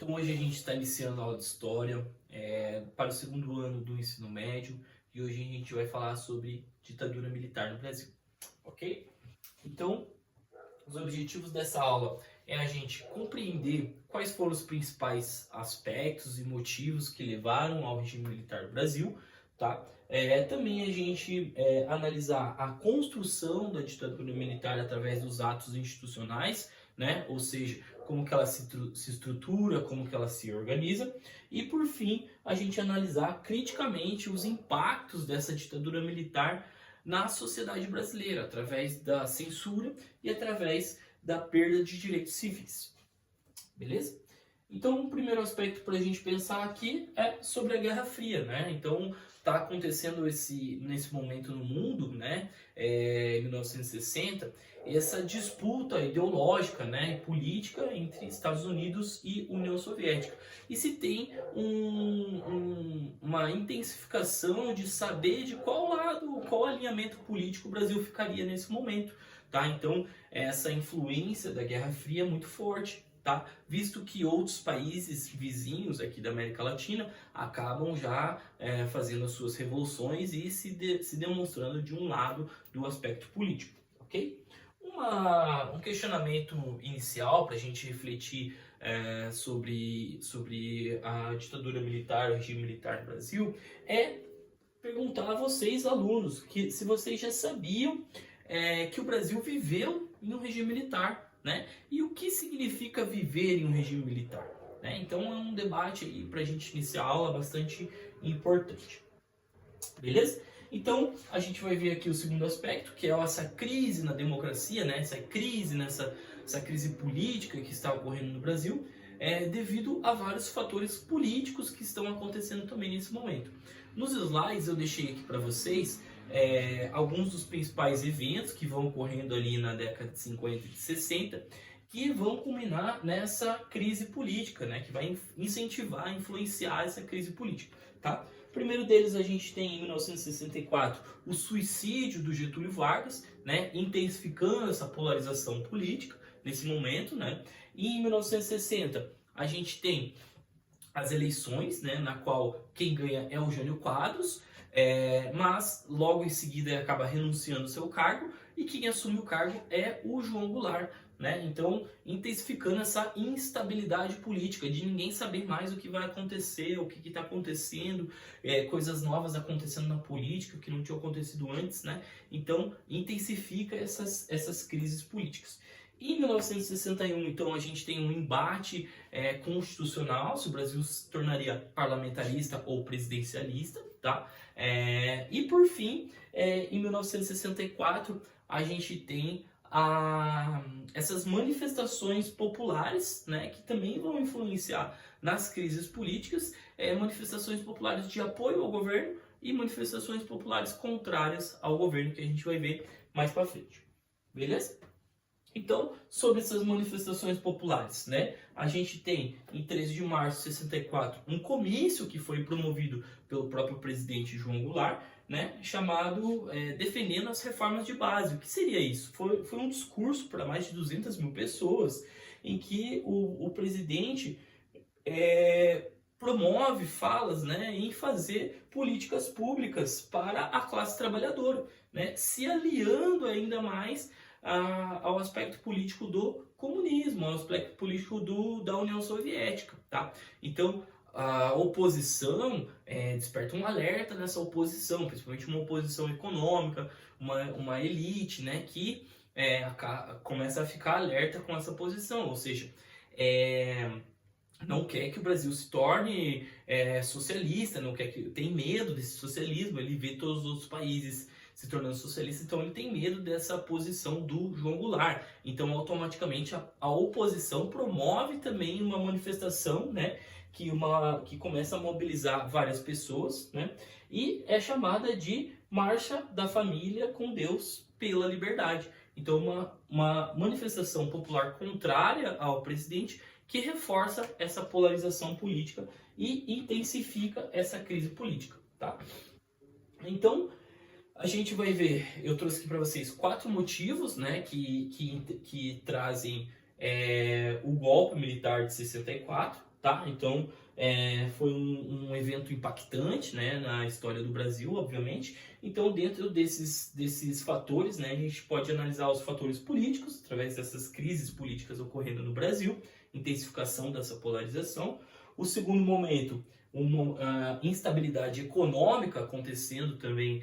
Então hoje a gente está iniciando a aula de História para o segundo ano do ensino médio e hoje a gente vai falar sobre ditadura militar no Brasil, ok? Então, os objetivos dessa aula é a gente compreender quais foram os principais aspectos e motivos que levaram ao regime militar do Brasil, tá? Também a gente analisar a construção da ditadura militar através dos atos institucionais, né? Ou seja, como que ela se estrutura, como que ela se organiza. E por fim, a gente analisar criticamente os impactos dessa ditadura militar na sociedade brasileira, através da censura e através da perda de direitos civis. Beleza? Então, o primeiro aspecto para a gente pensar aqui é sobre a Guerra Fria, né? Então, está acontecendo nesse momento no mundo, né? Em 1960, essa disputa ideológica, né, e política entre Estados Unidos e União Soviética. E se tem uma intensificação de saber de qual lado, qual alinhamento político o Brasil ficaria nesse momento, tá? Então, essa influência da Guerra Fria é muito forte, tá? Visto que outros países vizinhos aqui da América Latina acabam já fazendo as suas revoluções e se demonstrando de um lado do aspecto político, ok? Um questionamento inicial para a gente refletir sobre a ditadura militar, o regime militar no Brasil, é perguntar a vocês, alunos, que se vocês já sabiam que o Brasil viveu em um regime militar, né? E o que significa viver em um regime militar, né? Então é um debate aí para a gente iniciar a aula bastante importante. Beleza? Então a gente vai ver aqui o segundo aspecto, que é essa crise na democracia, né? Essa crise política que está ocorrendo no Brasil, devido a vários fatores políticos que estão acontecendo também nesse momento. Nos slides eu deixei aqui para vocês alguns dos principais eventos que vão ocorrendo ali na década de 50 e de 60, que vão culminar nessa crise política, né, que vai incentivar, influenciar essa crise política, tá? O primeiro deles a gente tem em 1964 o suicídio do Getúlio Vargas, né, intensificando essa polarização política nesse momento, né? E em 1960 a gente tem as eleições, né, na qual quem ganha é o Jânio Quadros, mas logo em seguida ele acaba renunciando ao seu cargo e quem assume o cargo é o João Goulart, né? Então, intensificando essa instabilidade política, de ninguém saber mais o que vai acontecer, o que está acontecendo, coisas novas acontecendo na política que não tinham acontecido antes, né? Então, intensifica essas crises políticas. Em 1961, então, a gente tem um embate constitucional, se o Brasil se tornaria parlamentarista ou presidencialista, tá? E por fim, em 1964, a gente tem essas manifestações populares, né, que também vão influenciar nas crises políticas, manifestações populares de apoio ao governo e manifestações populares contrárias ao governo, que a gente vai ver mais para frente. Beleza? Então, sobre essas manifestações populares, né, a gente tem em 13 de março de 64 um comício que foi promovido pelo próprio presidente João Goulart, né, chamado Defendendo as Reformas de Base. O que seria isso? Foi um discurso para mais de 200 mil pessoas em que o presidente promove falas, né, em fazer políticas públicas para a classe trabalhadora, né, se aliando ainda mais ao aspecto político do comunismo, ao aspecto político da União Soviética, tá? Então, a oposição desperta um alerta nessa oposição, principalmente uma oposição econômica, uma elite, né, que começa a ficar alerta com essa posição, ou seja, não quer que o Brasil se torne socialista, não quer tem medo desse socialismo, ele vê todos os outros países se tornando socialista, então ele tem medo dessa posição do João Goulart. Então, automaticamente, a oposição promove também uma manifestação, né, que começa a mobilizar várias pessoas, né, e é chamada de Marcha da Família com Deus pela Liberdade. Então, uma manifestação popular contrária ao presidente que reforça essa polarização política e intensifica essa crise política, tá? Então, a gente vai ver, eu trouxe aqui para vocês 4 motivos, né, que trazem o golpe militar de 64, tá? Então, foi um evento impactante, né, na história do Brasil, obviamente. Então, dentro desses fatores, né, a gente pode analisar os fatores políticos, através dessas crises políticas ocorrendo no Brasil, intensificação dessa polarização. O segundo momento, uma instabilidade econômica acontecendo também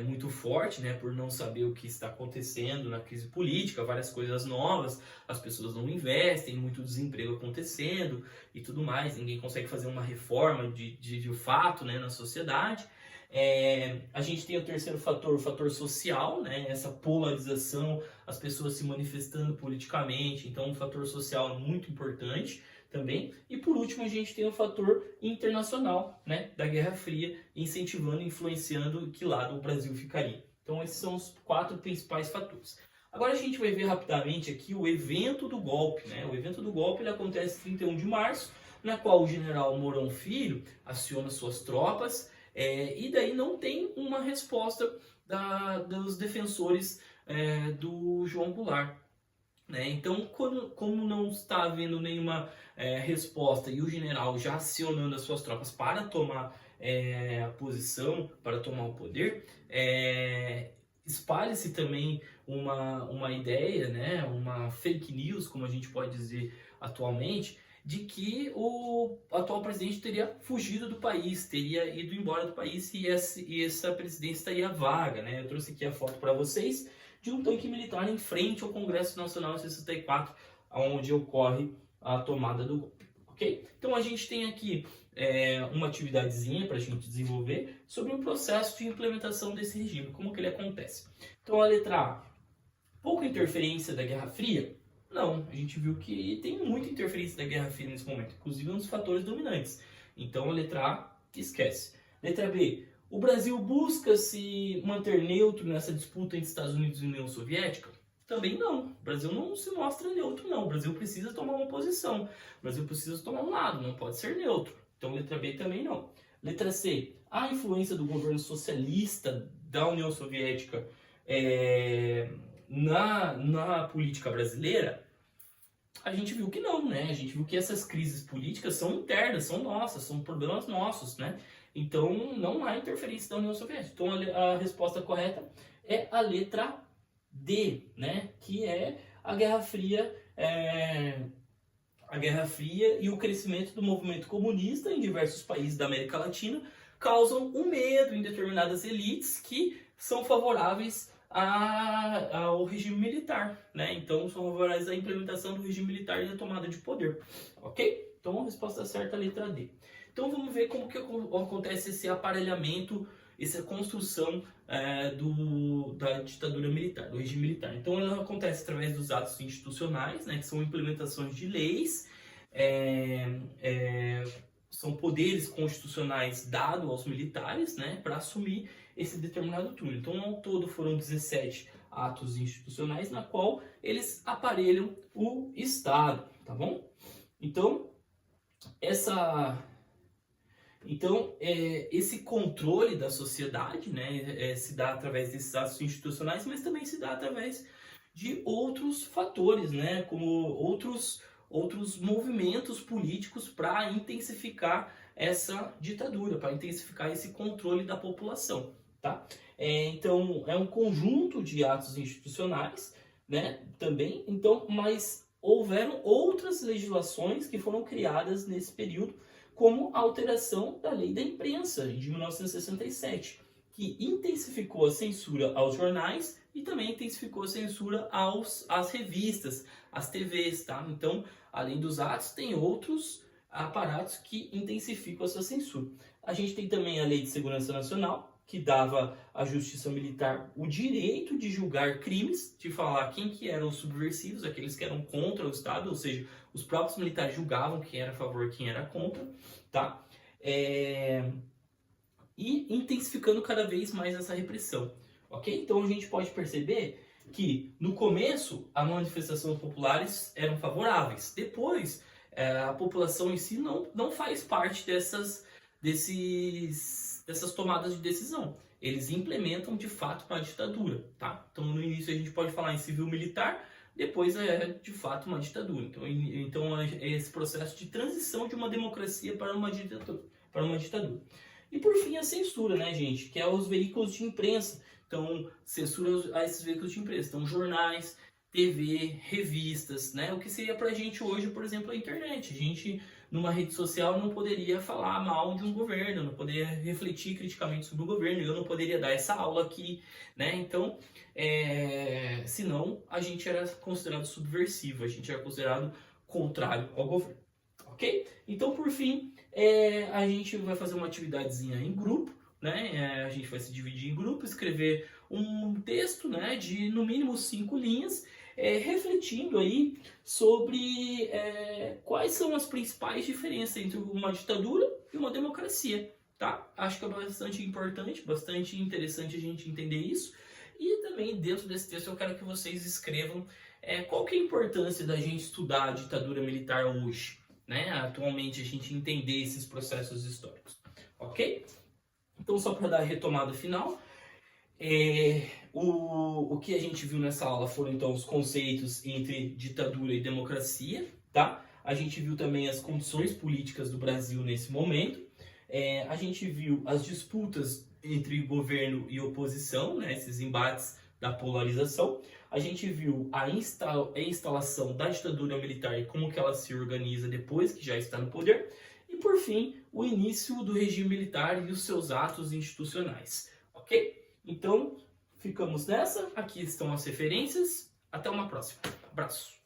muito forte, né, por não saber o que está acontecendo na crise política, várias coisas novas, as pessoas não investem, muito desemprego acontecendo e tudo mais, ninguém consegue fazer uma reforma de fato, né, na sociedade. A gente tem o terceiro fator, o fator social, né, essa polarização, as pessoas se manifestando politicamente, então um fator social muito importante também. E por último a gente tem o fator internacional, né, da Guerra Fria, incentivando, influenciando que lado o Brasil ficaria. Então esses são os 4 principais fatores. Agora a gente vai ver rapidamente aqui o evento do golpe, né? O evento do golpe ele acontece 31 de março, na qual o general Mourão Filho aciona suas tropas, e daí não tem uma resposta dos defensores do João Goulart. Né? Então, como não está havendo nenhuma resposta e o general já acionando as suas tropas para tomar a posição, para tomar o poder, espalha-se também uma ideia, né? Uma fake news, como a gente pode dizer atualmente, de que o atual presidente teria fugido do país, teria ido embora do país e essa presidência estaria vaga. Né? Eu trouxe aqui a foto para vocês de um tanque militar em frente ao Congresso Nacional em 64, onde ocorre a tomada do golpe. Okay? Então a gente tem aqui uma atividadezinha para a gente desenvolver sobre o processo de implementação desse regime, como que ele acontece. Então a letra A, pouca interferência da Guerra Fria? Não, a gente viu que tem muita interferência da Guerra Fria nesse momento, inclusive um dos fatores dominantes. Então a letra A, esquece. Letra B, o Brasil busca se manter neutro nessa disputa entre Estados Unidos e União Soviética? Também não. O Brasil não se mostra neutro, não. O Brasil precisa tomar uma posição. O Brasil precisa tomar um lado, não pode ser neutro. Então, letra B também não. Letra C, a influência do governo socialista da União Soviética na política brasileira? A gente viu que não, né? A gente viu que essas crises políticas são internas, são nossas, são problemas nossos, né? Então, não há interferência da União Soviética. Então, a resposta correta é a letra D, né? Que é a Guerra Fria, e o crescimento do movimento comunista em diversos países da América Latina causam um medo em determinadas elites que são favoráveis ao regime militar, né? Então, são favoráveis à implementação do regime militar e à tomada de poder, ok? Então, a resposta certa é a letra D. Então vamos ver como que acontece esse aparelhamento, essa construção da ditadura militar, do regime militar. Então ela acontece através dos atos institucionais, né, que são implementações de leis, são poderes constitucionais dados aos militares, né, para assumir esse determinado turno. Então ao todo foram 17 atos institucionais na qual eles aparelham o Estado, tá bom? Então esse controle da sociedade, né, se dá através desses atos institucionais, mas também se dá através de outros fatores, né, como outros movimentos políticos para intensificar essa ditadura, para intensificar esse controle da população. Tá? Então, é um conjunto de atos institucionais, né, também, então, mas houveram outras legislações que foram criadas nesse período, como a alteração da Lei da Imprensa, de 1967, que intensificou a censura aos jornais e também intensificou a censura às revistas, às TVs, tá? Então, além dos atos, tem outros aparatos que intensificam essa censura. A gente tem também a Lei de Segurança Nacional, que dava à Justiça Militar o direito de julgar crimes, de falar quem que eram os subversivos, aqueles que eram contra o Estado, ou seja, os próprios militares julgavam quem era a favor e quem era contra, tá? E intensificando cada vez mais essa repressão, ok? Então a gente pode perceber que no começo as manifestações populares eram favoráveis, depois a população em si não faz parte dessas tomadas de decisão. Eles implementam de fato uma ditadura, tá? Então no início a gente pode falar em civil-militar, depois é de fato uma ditadura. Então é esse processo de transição de uma democracia para uma ditadura. E por fim a censura, né, gente, que é os veículos de imprensa. Então, censura a esses veículos de imprensa. Então, jornais, TV, revistas, né? O que seria pra gente hoje, por exemplo, a internet. A gente, numa rede social, não poderia falar mal de um governo, não poderia refletir criticamente sobre o governo, eu não poderia dar essa aula aqui, né? Então, senão a gente era considerado subversivo, a gente era considerado contrário ao governo, ok? Então, por fim, a gente vai fazer uma atividadezinha em grupo, né? A gente vai se dividir em grupo, escrever um texto, né, de no mínimo 5 linhas, refletindo aí sobre quais são as principais diferenças entre uma ditadura e uma democracia, tá? Acho que é bastante importante, bastante interessante a gente entender isso. E também dentro desse texto eu quero que vocês escrevam qual que é a importância da gente estudar a ditadura militar hoje, né? Atualmente a gente entender esses processos históricos, ok? Então, só para dar a retomada final, o que a gente viu nessa aula foram então os conceitos entre ditadura e democracia, tá? A gente viu também as condições políticas do Brasil nesse momento, a gente viu as disputas entre governo e oposição, né? Esses embates da polarização. A gente viu a instalação da ditadura militar e como que ela se organiza depois que já está no poder. E, por fim, o início do regime militar e os seus atos institucionais, ok? Então, ficamos nessa. Aqui estão as referências. Até uma próxima. Abraço.